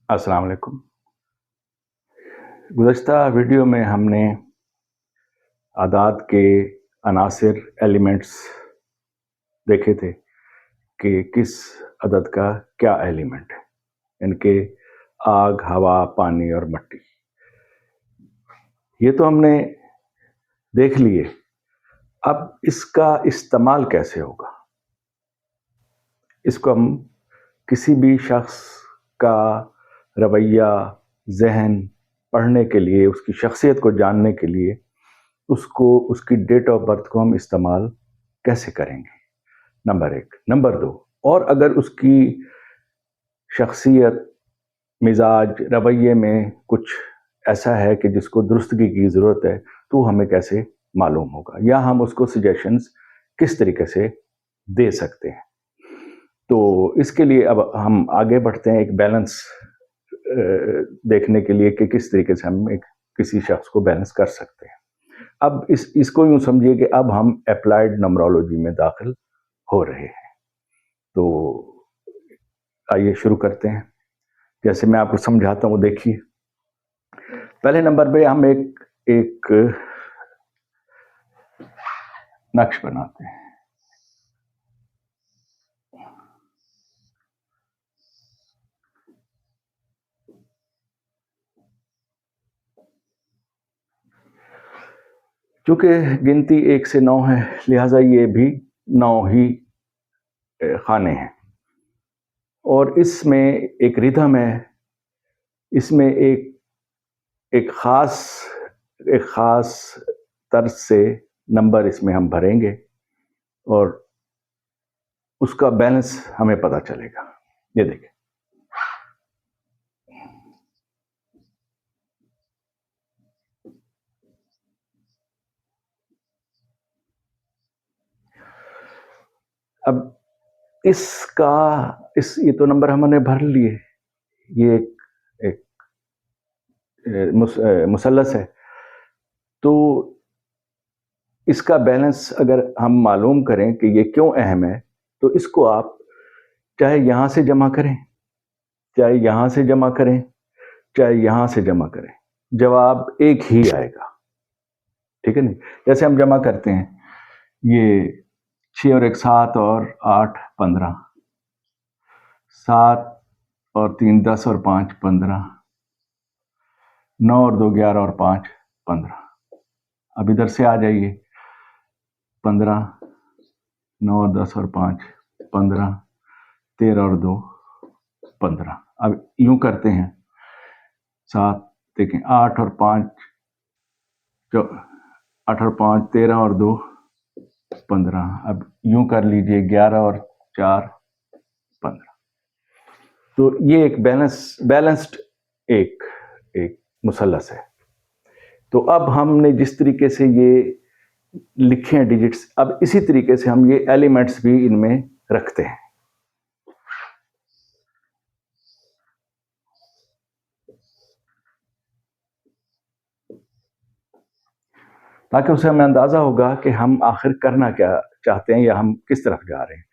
السلام علیکم۔ گزشتہ ویڈیو میں ہم نے اعداد کے عناصر ایلیمنٹس دیکھے تھے کہ کس عدد کا کیا ایلیمنٹ ہے، ان کے آگ، ہوا، پانی اور مٹی۔ یہ تو ہم نے دیکھ لیے، اب اس کا استعمال کیسے ہوگا؟ اس کو ہم کسی بھی شخص کا رویہ، ذہن پڑھنے کے لیے، اس کی شخصیت کو جاننے کے لیے اس کی ڈیٹ آف برتھ کو ہم استعمال کیسے کریں گے؟ نمبر 1۔ نمبر 2، اور اگر اس کی شخصیت، مزاج، رویے میں کچھ ایسا ہے کہ جس کو درستگی کی ضرورت ہے تو ہمیں کیسے معلوم ہوگا، یا ہم اس کو سجیشنز کس طریقے سے دے سکتے ہیں؟ تو اس کے لیے اب ہم آگے بڑھتے ہیں، ایک بیلنس دیکھنے کے لیے کہ کس طریقے سے ہم کسی شخص کو بیلنس کر سکتے ہیں۔ اب اس کو یوں سمجھیے کہ اب ہم اپلائیڈ نمبرولوجی میں داخل ہو رہے ہیں۔ تو آئیے شروع کرتے ہیں۔ جیسے میں آپ کو سمجھاتا ہوں، دیکھیے پہلے نمبر پہ ہم ایک نقش بناتے ہیں۔ چونکہ گنتی 1 سے 9 ہے، لہٰذا یہ بھی 9 ہی خانے ہیں، اور اس میں ایک ردھم ہے، اس میں ایک خاص طرز سے نمبر اس میں ہم بھریں گے اور اس کا بیلنس ہمیں پتہ چلے گا۔ یہ دیکھیں، اب یہ تو نمبر ہم نے بھر لیے، یہ ایک مثلث ہے، تو اس کا بیلنس اگر ہم معلوم کریں کہ یہ کیوں اہم ہے، تو اس کو آپ چاہے یہاں سے جمع کریں، چاہے یہاں سے جمع کریں، چاہے یہاں سے جمع کریں، جواب ایک ہی آئے گا، ٹھیک ہے نہیں؟ جیسے ہم جمع کرتے ہیں، یہ 6 اور 1 7 اور 8 15، 7 اور 3 10 اور 5 15، 9 اور 2 11 اور 5 15۔ اب ادھر سے آ جائیے، 15، 9 اور 10 اور 5 15، 13 اور 2 15۔ اب یوں کرتے ہیں، 7 دیکھیں، 8 اور 5 13 اور 2 15۔ اب یوں کر لیجئے، 11 اور 4 15۔ تو یہ ایک بیلنسڈ ایک مثلث ہے۔ تو اب ہم نے جس طریقے سے یہ لکھے ہیں ڈیجٹس، اب اسی طریقے سے ہم یہ ایلیمنٹس بھی ان میں رکھتے ہیں۔ تاکہ اسے ہمیں اندازہ ہوگا کہ ہم آخر کرنا کیا چاہتے ہیں یا ہم کس طرف جا رہے ہیں۔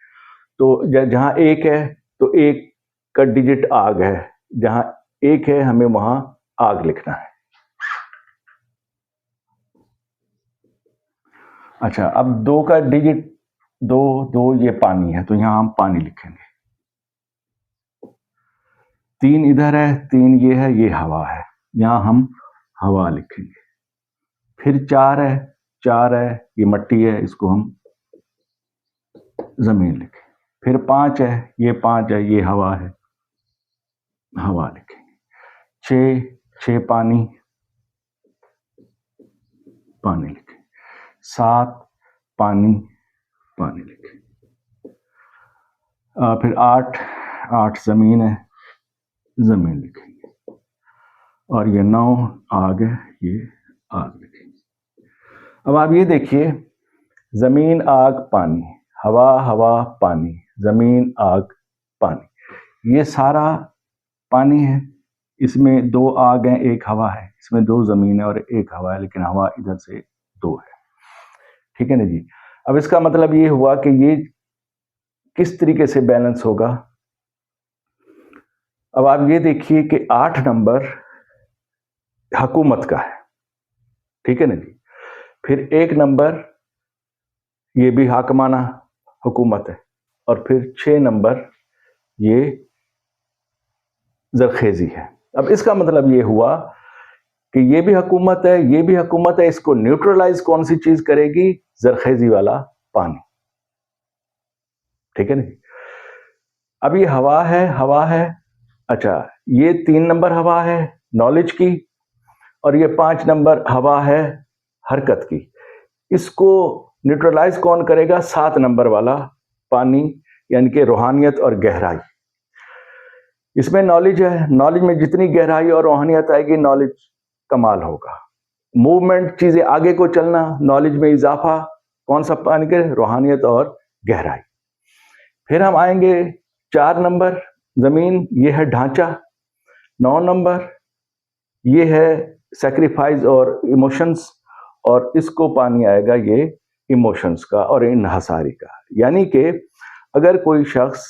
تو جہاں 1 ہے تو 1 کا ڈیجٹ آگ ہے، جہاں 1 ہے ہمیں وہاں آگ لکھنا ہے۔ اچھا، اب 2 کا ڈیجٹ 2 یہ پانی ہے، تو یہاں ہم پانی لکھیں گے۔ 3 ادھر ہے، 3 یہ ہے، یہ ہوا ہے، یہاں ہم ہوا لکھیں گے۔ پھر 4 ہے، یہ مٹی ہے، اس کو ہم زمین لکھیں۔ پھر 5 ہے، یہ 5 ہے، یہ ہوا ہے، ہوا لکھیں گے۔ 6 پانی لکھیں۔ 7 پانی لکھیں۔ پھر 8 زمین ہے، زمین لکھیں گے۔ اور یہ 9 آگ ہے، یہ آگ لکھیں گے۔ اب آپ یہ دیکھیے، زمین، آگ، پانی، ہوا، پانی، زمین، آگ، پانی، یہ سارا پانی ہے۔ اس میں 2 آگ ہیں، 1 ہوا ہے، اس میں 2 زمین ہے اور 1 ہوا ہے، لیکن ہوا ادھر سے 2 ہے، ٹھیک ہے نا جی؟ اب اس کا مطلب یہ ہوا کہ یہ کس طریقے سے بیلنس ہوگا؟ اب آپ یہ دیکھیے کہ 8 نمبر حکومت کا ہے، ٹھیک ہے نا جی. پھر 1 نمبر یہ بھی حاکمانہ حکومت ہے، اور پھر 6 نمبر یہ زرخیزی ہے. اب اس کا مطلب یہ ہوا کہ یہ بھی حکومت ہے، یہ بھی حکومت ہے، اس کو نیوٹرلائز کون سی چیز کرے گی؟ زرخیزی والا پانی، ٹھیک ہے نا. اب یہ ہوا ہے. اچھا، یہ 3 نمبر ہوا ہے نالج کی، اور یہ 5 نمبر ہوا ہے حرکت کی. اس کو نیوٹرلائز کون کرے گا؟ 7 نمبر والا پانی، یعنی کہ روحانیت اور گہرائی. اس میں نالج ہے، نالج میں جتنی گہرائی اور روحانیت آئے گی نالج کمال ہوگا. موومنٹ، چیزیں آگے کو چلنا، نالج میں اضافہ کون سا پانی کے؟ روحانیت اور گہرائی. پھر ہم آئیں گے 4 نمبر زمین، یہ ہے ڈھانچہ. 9 نمبر یہ ہے سیکریفائز اور ایموشنز، اور اس کو پانی آئے گا یہ ایموشنز کا اور انحصاری کا. یعنی کہ اگر کوئی شخص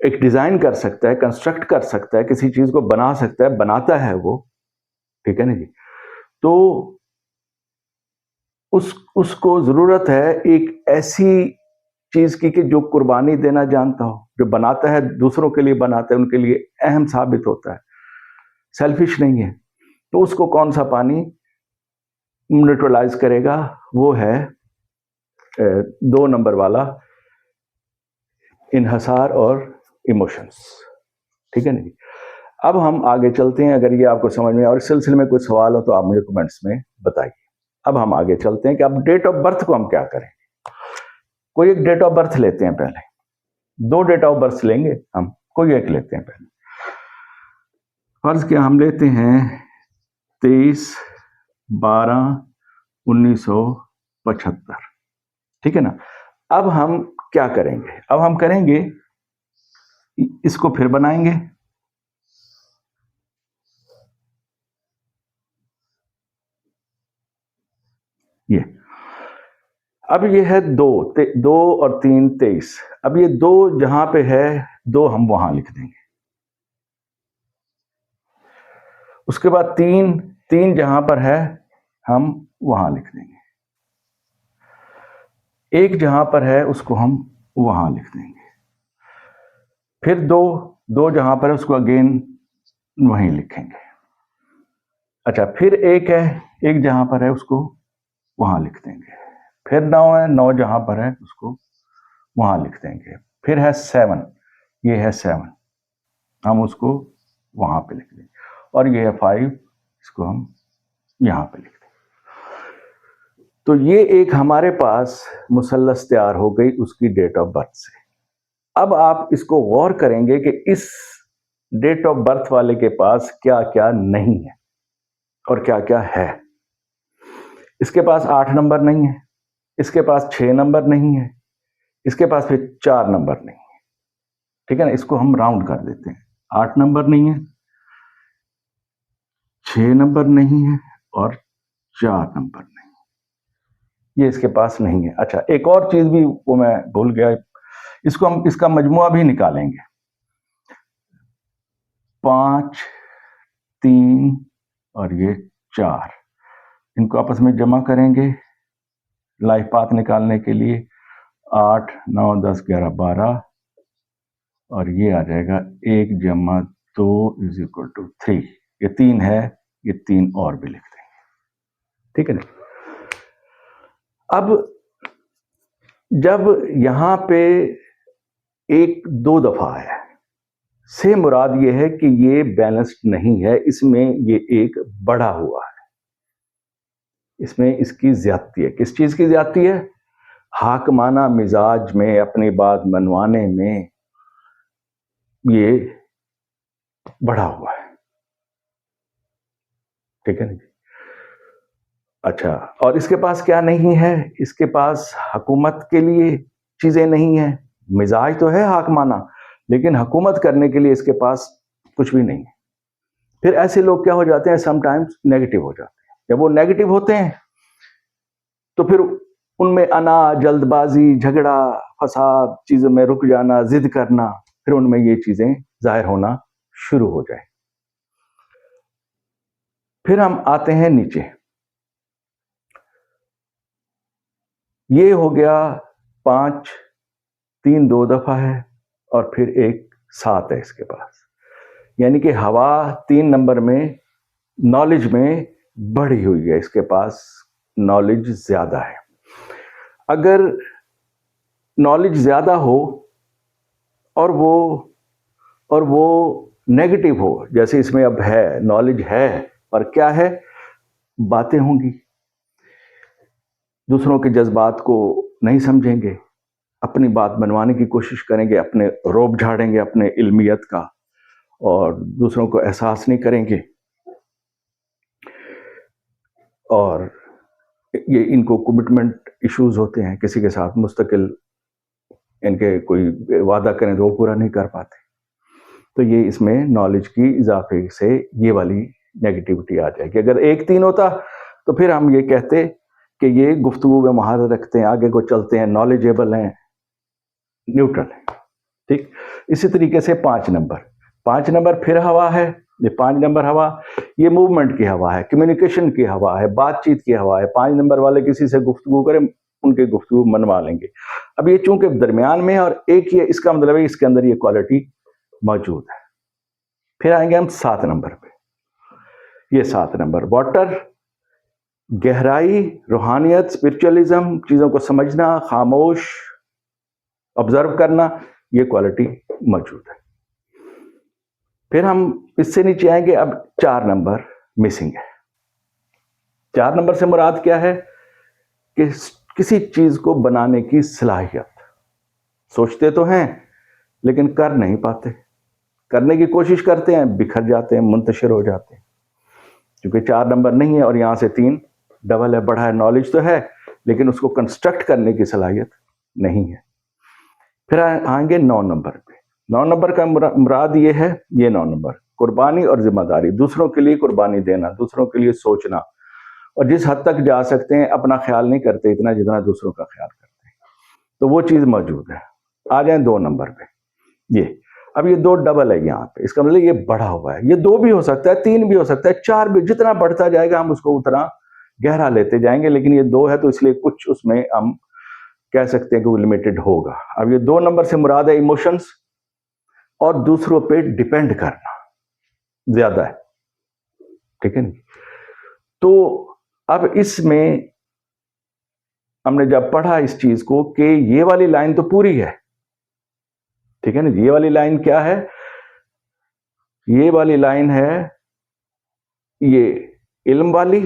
ایک ڈیزائن کر سکتا ہے، کنسٹرکٹ کر سکتا ہے، کسی چیز کو بنا سکتا ہے، بناتا ہے وہ، ٹھیک ہے نا جی، تو اس کو ضرورت ہے ایک ایسی چیز کی کہ جو قربانی دینا جانتا ہو. جو بناتا ہے دوسروں کے لیے بناتا ہے، ان کے لیے اہم ثابت ہوتا ہے، سیلفش نہیں ہے. تو اس کو کون سا پانی نیوٹرلائز کرے گا؟ وہ ہے 2 نمبر والا انحصار اور ایموشنز، ٹھیک ہے نا جی. اب ہم آگے چلتے ہیں. اگر یہ آپ کو سمجھ میں اور اس سلسلے میں کوئی سوال ہو تو آپ مجھے کمنٹس میں بتائیے. اب ہم آگے چلتے ہیں کہ اب ڈیٹ آف برتھ کو ہم کیا کریں. کوئی ایک ڈیٹ آف برتھ لیتے ہیں، پہلے 2 ڈیٹ آف برتھ لیں گے ہم، کوئی ایک لیتے ہیں. پہلے فرض کیا ہم لیتے ہیں 23/12/1975، ٹھیک ہے نا. اب ہم کیا کریں گے؟ اب ہم کریں گے اس کو پھر بنائیں گے. یہ اب یہ ہے 2 اور 3 23. اب یہ 2 جہاں پہ ہے 2 ہم وہاں لکھ دیں گے. اس کے بعد 3 جہاں پر ہے ہم وہاں لکھ دیں گے. 1 جہاں پر ہے اس کو ہم وہاں لکھ دیں گے. پھر 2 جہاں پر ہے اس کو اگین وہیں لکھیں گے. اچھا، پھر 1 ہے، 1 جہاں پر ہے اس کو وہاں لکھ دیں گے. پھر 9 ہے، 9 جہاں پر ہے اس کو وہاں لکھ دیں گے. پھر ہے 7، یہ ہے 7، ہم اس کو وہاں پہ لکھ دیں گے. اور یہ ہے 5، اس کو ہم یہاں پہ لکھ دیں گے. تو یہ ایک ہمارے پاس مثلث تیار ہو گئی اس کی ڈیٹ آف برتھ سے. اب آپ اس کو غور کریں گے کہ اس ڈیٹ آف برتھ والے کے پاس کیا کیا نہیں ہے اور کیا کیا ہے. اس کے پاس 8 نمبر نہیں ہے، اس کے پاس 6 نمبر نہیں ہے، اس کے پاس پھر 4 نمبر نہیں ہے، ٹھیک ہے نا. اس کو ہم راؤنڈ کر دیتے ہیں. 8 نمبر نہیں ہے، 6 نمبر نہیں ہے، اور 4 نمبر نہیں ہے. یہ اس کے پاس نہیں ہے. اچھا، ایک اور چیز بھی وہ میں بھول گیا، اس کو ہم اس کا مجموعہ بھی نکالیں گے. 5 3 اور یہ 4، ان کو آپس میں جمع کریں گے لائف پاتھ نکالنے کے لیے. 8 9 10 11 12، اور یہ آ جائے گا 1 جمع 2 = 3. یہ 3 ہے، یہ 3 اور بھی لکھ دیں گے، ٹھیک ہے نا. اب جب یہاں پہ 1 2 دفعہ ہے، سے مراد یہ ہے کہ یہ بیلنسڈ نہیں ہے، اس میں یہ ایک بڑھا ہوا ہے، اس میں اس کی زیادتی ہے. کس چیز کی زیادتی ہے؟ حاکمانہ مزاج میں اپنی بات منوانے میں یہ بڑھا ہوا ہے، ٹھیک ہے نا جی. اچھا، اور اس کے پاس کیا نہیں ہے؟ اس کے پاس حکومت کے لیے چیزیں نہیں ہیں. مزاج تو ہے حاکمانہ، لیکن حکومت کرنے کے لیے اس کے پاس کچھ بھی نہیں ہے. پھر ایسے لوگ کیا ہو جاتے ہیں؟ سم ٹائمز نیگیٹو ہو جاتے ہیں. جب وہ نیگیٹو ہوتے ہیں تو پھر ان میں انا، جلد بازی، جھگڑا، فساد، چیزوں میں رک جانا، ضد کرنا، پھر ان میں یہ چیزیں ظاہر ہونا شروع ہو جائیں. پھر ہم آتے ہیں نیچے. یہ ہو گیا 5 3 2 دفعہ ہے اور پھر ایک 7 ہے اس کے پاس. یعنی کہ ہوا 3 نمبر میں نالج میں بڑھی ہوئی ہے, اس کے پاس نالج زیادہ ہے. اگر نالج زیادہ ہو اور وہ نیگیٹو ہو, جیسے اس میں اب ہے نالج ہے پر کیا ہے, باتیں ہوں گی, دوسروں کے جذبات کو نہیں سمجھیں گے, اپنی بات بنوانے کی کوشش کریں گے, اپنے روب جھاڑیں گے اپنے علمیت کا, اور دوسروں کو احساس نہیں کریں گے, اور یہ ان کو کمٹمنٹ ایشوز ہوتے ہیں, کسی کے ساتھ مستقل ان کے کوئی وعدہ کریں تو وہ پورا نہیں کر پاتے. تو یہ اس میں نالج کی اضافے سے یہ والی نیگیٹیوٹی آ جائے گی. اگر 1 3 ہوتا تو پھر ہم یہ کہتے کہ یہ گفتگو میں مہارت رکھتے ہیں, آگے کو چلتے ہیں, نالجیبل ہیں, نیوٹرل ہیں. ٹھیک. اسی طریقے سے 5 نمبر پھر ہوا ہے. یہ 5 نمبر ہوا, یہ موومنٹ کی ہوا ہے, کمیونیکیشن کی ہوا ہے, بات چیت کی ہوا ہے. 5 نمبر والے کسی سے گفتگو کریں, ان کے گفتگو منوا لیں گے. اب یہ چونکہ درمیان میں ہے اور ایک یہ, اس کا مطلب ہے اس کے اندر یہ کوالٹی موجود ہے. پھر آئیں گے ہم 7 نمبر پہ. یہ 7 نمبر واٹر, گہرائی, روحانیت, اسپرچولیزم, چیزوں کو سمجھنا, خاموش آبزرو کرنا, یہ کوالٹی موجود ہے. پھر ہم اس سے نیچے آئیں گے. اب 4 نمبر مسنگ ہے. 4 نمبر سے مراد کیا ہے کہ کسی چیز کو بنانے کی صلاحیت. سوچتے تو ہیں لیکن کر نہیں پاتے, کرنے کی کوشش کرتے ہیں, بکھر جاتے ہیں, منتشر ہو جاتے ہیں, کیونکہ 4 نمبر نہیں ہے اور یہاں سے 3 ڈبل ہے, بڑھا ہے. نالج تو ہے لیکن اس کو کنسٹرکٹ کرنے کی صلاحیت نہیں ہے. پھر آئیں گے 9 نمبر پہ. 9 نمبر کا مراد یہ ہے, یہ 9 نمبر قربانی اور ذمہ داری, دوسروں کے لیے قربانی دینا, دوسروں کے لیے سوچنا, اور جس حد تک جا سکتے ہیں اپنا خیال نہیں کرتے اتنا جتنا دوسروں کا خیال کرتے ہیں. تو وہ چیز موجود ہے. آ جائیں 2 نمبر پہ. یہ اب یہ 2 ڈبل ہے یہاں پہ, اس کا مطلب یہ بڑھا ہوا ہے. یہ 2 بھی ہو سکتا ہے, 3 بھی ہو سکتا ہے, 4 بھی, جتنا بڑھتا جائے گا ہم اس کو اتنا گہرا لیتے جائیں گے. لیکن یہ 2 ہے تو اس لیے کچھ اس میں ہم کہہ سکتے ہیں کہ وہ لمیٹڈ ہوگا. اب یہ 2 نمبر سے مراد ہے ایموشنز اور دوسروں پہ ڈیپینڈ کرنا زیادہ ہے. ٹھیک ہے نا. تو اب اس میں ہم نے جب پڑھا اس چیز کو کہ یہ والی لائن تو پوری ہے. ٹھیک ہے نا. یہ والی لائن کیا ہے؟ یہ والی لائن ہے یہ علم والی,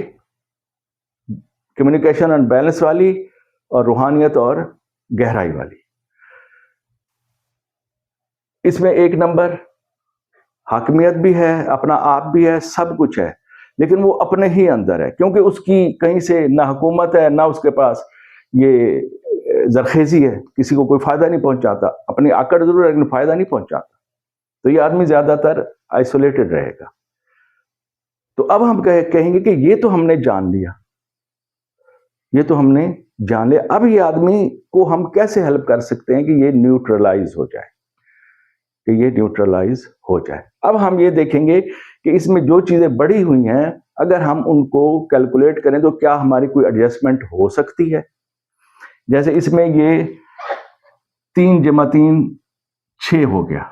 کمیونیکیشن اینڈ بیلنس والی, اور روحانیت اور گہرائی والی. اس میں 1 نمبر حاکمیت بھی ہے, اپنا آپ بھی ہے, سب کچھ ہے, لیکن وہ اپنے ہی اندر ہے, کیونکہ اس کی کہیں سے نہ حکومت ہے, نہ اس کے پاس یہ زرخیزی ہے, کسی کو کوئی فائدہ نہیں پہنچاتا. اپنی آکڑ ضرور ہے لیکن فائدہ نہیں پہنچاتا. تو یہ آدمی زیادہ تر آئسولیٹڈ رہے گا. تو اب ہم کہیں گے کہ یہ تو ہم نے جان لیا, یہ تو ہم نے جان لیا. اب یہ آدمی کو ہم کیسے ہیلپ کر سکتے ہیں کہ یہ نیوٹرلائز ہو جائے, کہ یہ نیوٹرلائز ہو جائے. اب ہم یہ دیکھیں گے کہ اس میں جو چیزیں بڑھی ہوئی ہیں اگر ہم ان کو کیلکولیٹ کریں تو کیا ہماری کوئی ایڈجسٹمنٹ ہو سکتی ہے. جیسے اس میں یہ 3 جمع 3 6 ہو گیا,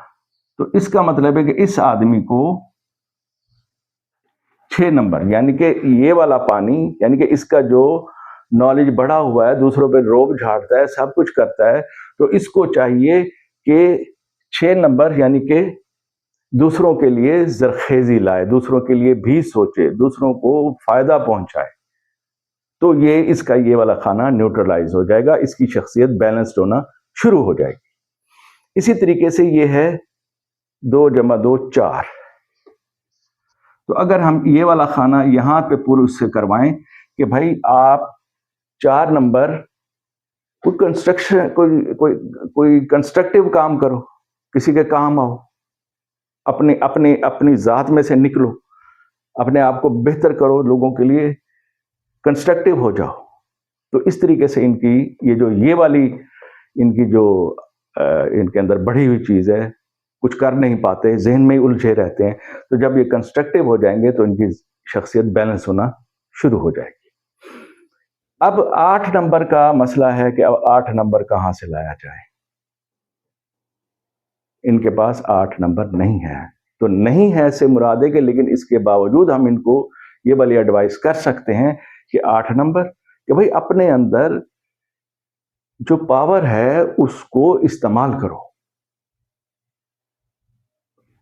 تو اس کا مطلب ہے کہ اس آدمی کو 6 نمبر, یعنی کہ یہ والا پانی, یعنی کہ اس کا جو نالج بڑھا ہوا ہے, دوسروں پہ روب جھاڑتا ہے, سب کچھ کرتا ہے, تو اس کو چاہیے کہ 6 نمبر یعنی کہ دوسروں کے لیے زرخیزی لائے, دوسروں کے لیے بھی سوچے, دوسروں کو فائدہ پہنچائے. تو یہ اس کا یہ والا کھانا نیوٹرلائز ہو جائے گا, اس کی شخصیت بیلنسڈ ہونا شروع ہو جائے گی. اسی طریقے سے یہ ہے 2 جمع 2 4. تو اگر ہم یہ والا کھانا یہاں پہ پورے اس سے کروائیں کہ بھائی آپ 4 نمبر کوئی کنسٹرکشن کوئی کنسٹرکٹیو کام کرو, کسی کے کام آؤ, اپنی ذات میں سے نکلو, اپنے آپ کو بہتر کرو, لوگوں کے لیے کنسٹرکٹیو ہو جاؤ. تو اس طریقے سے ان کی والی ان کی جو ان کے اندر بڑھی ہوئی چیز ہے کچھ کر نہیں پاتے، ذہن میں ہی الجھے رہتے ہیں. تو جب یہ کنسٹرکٹیو ہو جائیں گے تو ان کی شخصیت بیلنس ہونا شروع ہو جائے گی. اب 8 نمبر کا مسئلہ ہے کہ اب 8 نمبر کہاں سے لایا جائے. ان کے پاس 8 نمبر نہیں ہے. تو نہیں ہے سے مراد ہے کہ لیکن اس کے باوجود ہم ان کو یہ والی ایڈوائس کر سکتے ہیں کہ 8 نمبر کہ بھئی اپنے اندر جو پاور ہے اس کو استعمال کرو.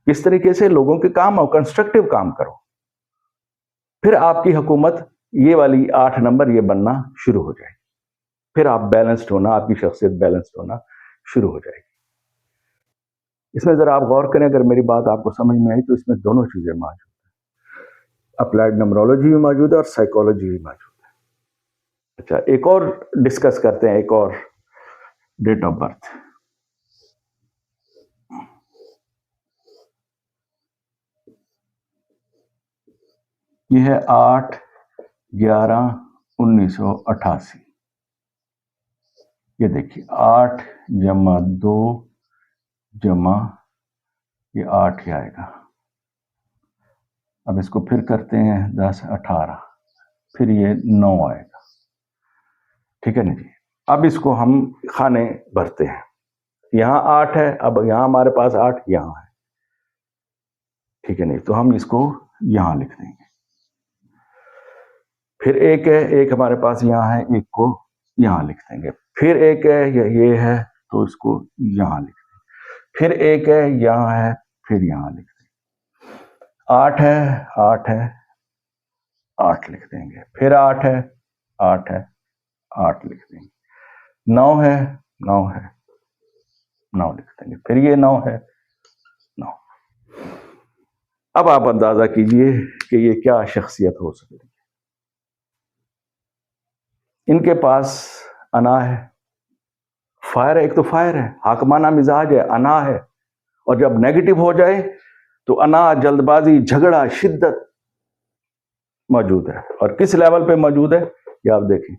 کس طریقے سے لوگوں کے کام اور کنسٹرکٹیو کام کرو. پھر آپ کی حکومت یہ والی 8 نمبر یہ بننا شروع ہو جائے گی. پھر آپ بیلنسڈ ہونا، آپ کی شخصیت بیلنسڈ ہونا شروع ہو جائے گی. اس میں ذرا آپ غور کریں، اگر میری بات آپ کو سمجھ میں آئی تو اس میں دونوں چیزیں موجود ہیں. اپلائیڈ نمرولوجی بھی موجود ہے اور سائیکالوجی بھی موجود ہے. اچھا، ایک اور ڈسکس کرتے ہیں، ایک اور ڈیٹ آف برتھ. یہ ہے 8/11/1988. یہ دیکھیے 8 جمع 2 جمع یہ 8 ہی آئے گا. اب اس کو پھر کرتے ہیں 10 18 پھر یہ 9 آئے گا. ٹھیک ہے نا جی. اب اس کو ہم خانے بھرتے ہیں. یہاں 8 ہے، اب یہاں ہمارے پاس 8 یہاں ہے. ٹھیک ہے نہیں، تو ہم اس کو یہاں لکھ دیں گے. پھر ایک ہے، ایک ہمارے پاس یہاں ہے، ایک کو یہاں لکھ دیں گے. پھر ایک ہے، یہ ہے تو اس کو یہاں لکھ دیں گے. پھر ایک ہے، یہاں ہے، پھر یہاں لکھ دیں گے. 8 ہے، 8 ہے، 8 لکھ دیں گے. پھر 8 ہے، 8 ہے، 8 لکھ دیں گے. 9 ہے، 9 ہے، 9 لکھ دیں گے. پھر یہ 9 ہے، 9. اب آپ اندازہ کیجئے کہ یہ کیا شخصیت ہو سکتی ہے. ان کے پاس انا ہے، فائر ہے. ایک تو فائر ہے، حاکمانہ مزاج ہے، انا ہے. اور جب نیگیٹو ہو جائے تو انا، جلد بازی، جھگڑا، شدت موجود ہے. اور کس لیول پہ موجود ہے یہ آپ دیکھیں.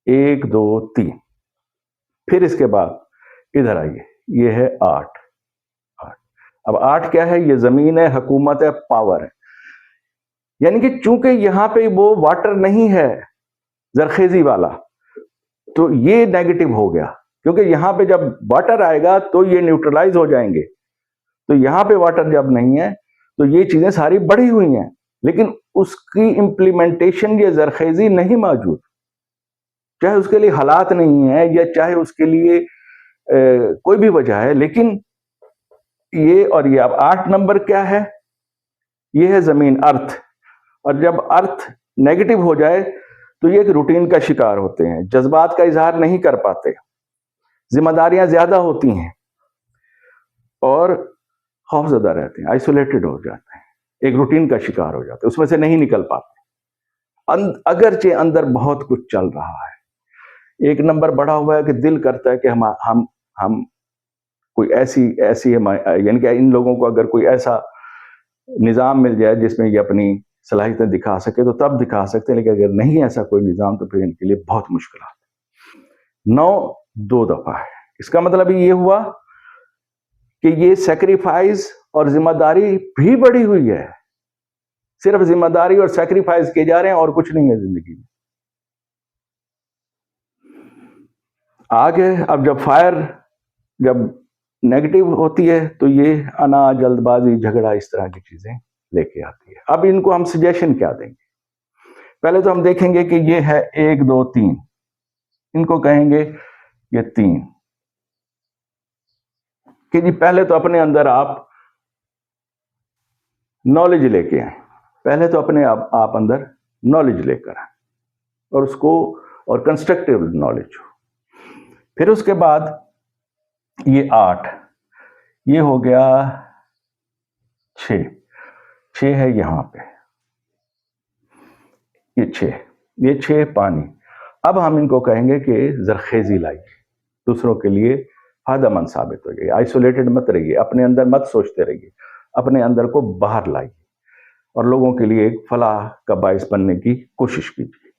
1 2 3. پھر اس کے بعد ادھر آئیے، یہ ہے 8. اب 8 کیا ہے؟ یہ زمین ہے، حکومت ہے، پاور ہے. یعنی کہ چونکہ یہاں پہ وہ واٹر نہیں ہے زرخیزی والا تو یہ نیگیٹو ہو گیا. کیونکہ یہاں پہ جب واٹر آئے گا تو یہ نیوٹرلائز ہو جائیں گے. تو یہاں پہ واٹر جب نہیں ہے تو یہ چیزیں ساری بڑھی ہوئی ہیں، لیکن اس کی امپلیمنٹیشن یہ زرخیزی نہیں موجود. چاہے اس کے لیے حالات نہیں ہیں یا چاہے اس کے لیے کوئی بھی وجہ ہے، لیکن یہ اور یہ. اب 8 نمبر کیا ہے؟ یہ ہے زمین، ارتھ. اور جب ارتھ نیگیٹو ہو جائے تو یہ ایک روٹین کا شکار ہوتے ہیں، جذبات کا اظہار نہیں کر پاتے، ذمہ داریاں زیادہ ہوتی ہیں اور خوف زدہ رہتے ہیں، آئسولیٹڈ ہو جاتے ہیں، ایک روٹین کا شکار ہو جاتے ہیں، اس میں سے نہیں نکل پاتے. اگرچہ اندر بہت کچھ چل رہا ہے. 1 نمبر بڑھا ہوا ہے کہ دل کرتا ہے کہ ہم کوئی ایسی یعنی کہ ان لوگوں کو اگر کوئی ایسا نظام مل جائے جس میں یہ اپنی صلاحیتیں دکھا سکے تو تب دکھا سکتے ہیں، لیکن اگر نہیں ایسا کوئی نظام تو پھر ان کے لیے بہت مشکلات. 9 2 دفعہ ہے. اس کا مطلب یہ ہوا کہ یہ سیکریفائز اور ذمہ داری بھی بڑھی ہوئی ہے. صرف ذمہ داری اور سیکریفائز کیے جا رہے ہیں اور کچھ نہیں ہے زندگی میں. آگے اب جب فائر جب نیگیٹو ہوتی ہے تو یہ انا، جلد بازی، جھگڑا، اس طرح کی چیزیں لے کے آتی ہے. اب ان کو ہم سجیشن کیا دیں گے؟ پہلے تو ہم دیکھیں گے کہ یہ ہے 1 2 3. ان کو کہیں گے یہ 3 کہ جی پہلے تو اپنے اندر آپ نالج لے کے آئیں. پہلے تو اپنے آپ اندر نالج لے کر آئیں اور اس کو اور کنسٹرکٹیو نالج ہو. پھر اس کے بعد یہ 8 یہ ہو گیا 6 ہے یہاں پہ، یہ 6 پانی. اب ہم ان کو کہیں گے کہ زرخیزی لائیے، دوسروں کے لیے فائدہ مند ثابت ہو جائے. آئسولیٹڈ مت رہیے، اپنے اندر مت سوچتے رہیے، اپنے اندر کو باہر لائیے اور لوگوں کے لیے ایک فلاح کا باعث بننے کی کوشش کیجیے.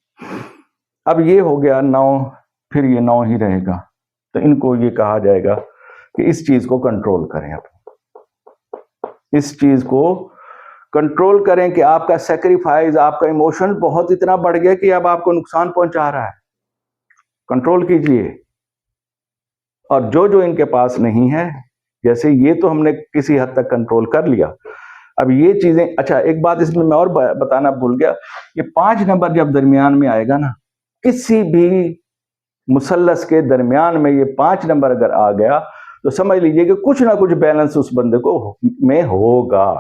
اب یہ ہو گیا 9، پھر یہ 9 ہی رہے گا. تو ان کو یہ کہا جائے گا کہ اس چیز کو کنٹرول کریں، اس چیز کو کنٹرول کریں کہ آپ کا سیکریفائز، آپ کا ایموشن بہت اتنا بڑھ گیا کہ اب آپ کو نقصان پہنچا رہا ہے، کنٹرول کیجئے۔ اور جو ان کے پاس نہیں ہے، جیسے یہ تو ہم نے کسی حد تک کنٹرول کر لیا، اب یہ چیزیں، اچھا ایک بات اس میں اور بتانا بھول گیا، یہ 5 نمبر جب درمیان میں آئے گا نا، کسی بھی مثلث کے درمیان میں یہ 5 نمبر اگر آ گیا تو سمجھ لیجئے کہ کچھ نہ کچھ بیلنس اس بندے کو میں ہوگا،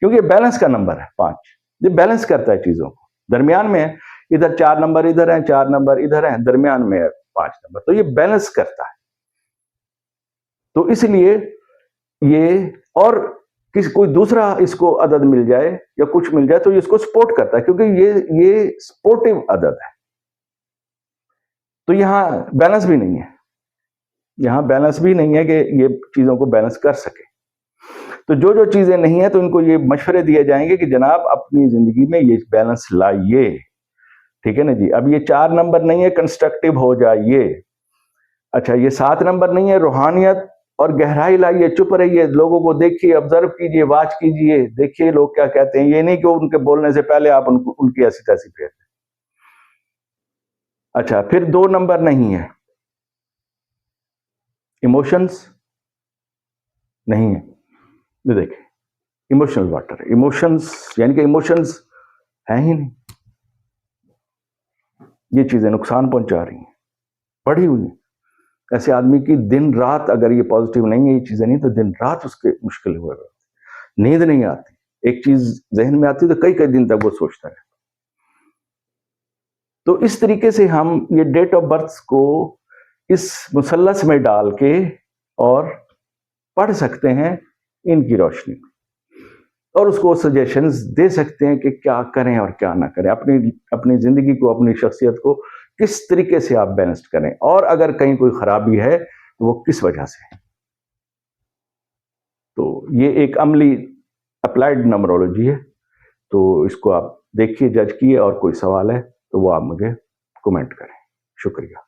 کیونکہ یہ بیلنس کا نمبر ہے 5، یہ بیلنس کرتا ہے چیزوں کو، درمیان میں ہے، ادھر 4 نمبر ادھر ہیں، 4 نمبر ادھر ہیں، درمیان میں ہے 5 نمبر، تو یہ بیلنس کرتا ہے۔ تو اس لیے یہ، اور کوئی دوسرا اس کو عدد مل جائے یا کچھ مل جائے تو یہ اس کو سپورٹ کرتا ہے، کیونکہ یہ سپورٹیو عدد ہے۔ تو یہاں بیلنس بھی نہیں ہے، یہاں بیلنس بھی نہیں ہے کہ یہ چیزوں کو بیلنس کر سکے۔ تو جو چیزیں نہیں ہیں تو ان کو یہ مشورے دیے جائیں گے کہ جناب اپنی زندگی میں یہ بیلنس لائیے، ٹھیک ہے نا جی۔ اب یہ 4 نمبر نہیں ہے، کنسٹرکٹیو ہو جائیے۔ اچھا یہ 7 نمبر نہیں ہے، روحانیت اور گہرائی لائیے، چپ رہیے، لوگوں کو دیکھیے، آبزرو کیجیے، واچ کیجیے، دیکھیے لوگ کیا کہتے ہیں، یہ نہیں کہ ان کے بولنے سے پہلے آپ ان کی ایسی تیسی پھیر دیں۔ اچھا پھر 2 نمبر نہیں ہے، ایموشنز نہیں ہے، یہ دیکھیں ایموشنل واٹر، ایموشنز یعنی کہ ایموشنز ہیں ہی نہیں، یہ چیزیں نقصان پہنچا رہی ہیں، پڑھی ہوئی ہیں۔ ایسے آدمی کی دن رات، اگر یہ پازیٹیو نہیں ہے، یہ چیزیں نہیں، تو دن رات اس کے مشکل ہوئے گا، نیند نہیں آتی، ایک چیز ذہن میں آتی تو کئی دن تک وہ سوچتا ہے۔ تو اس طریقے سے ہم یہ ڈیٹ آف برتھ کو اس مثلث میں ڈال کے اور پڑھ سکتے ہیں ان کی روشنی میں، اور اس کو سجیشنز دے سکتے ہیں کہ کیا کریں اور کیا نہ کریں، اپنی زندگی کو، اپنی شخصیت کو کس طریقے سے آپ بیلنس کریں، اور اگر کہیں کوئی خرابی ہے تو وہ کس وجہ سے ہے۔ تو یہ ایک عملی اپلائیڈ نمبرولوجی ہے، تو اس کو آپ دیکھیے، جج کیے، اور کوئی سوال ہے تو وہ آپ مجھے کمنٹ کریں۔ شکریہ۔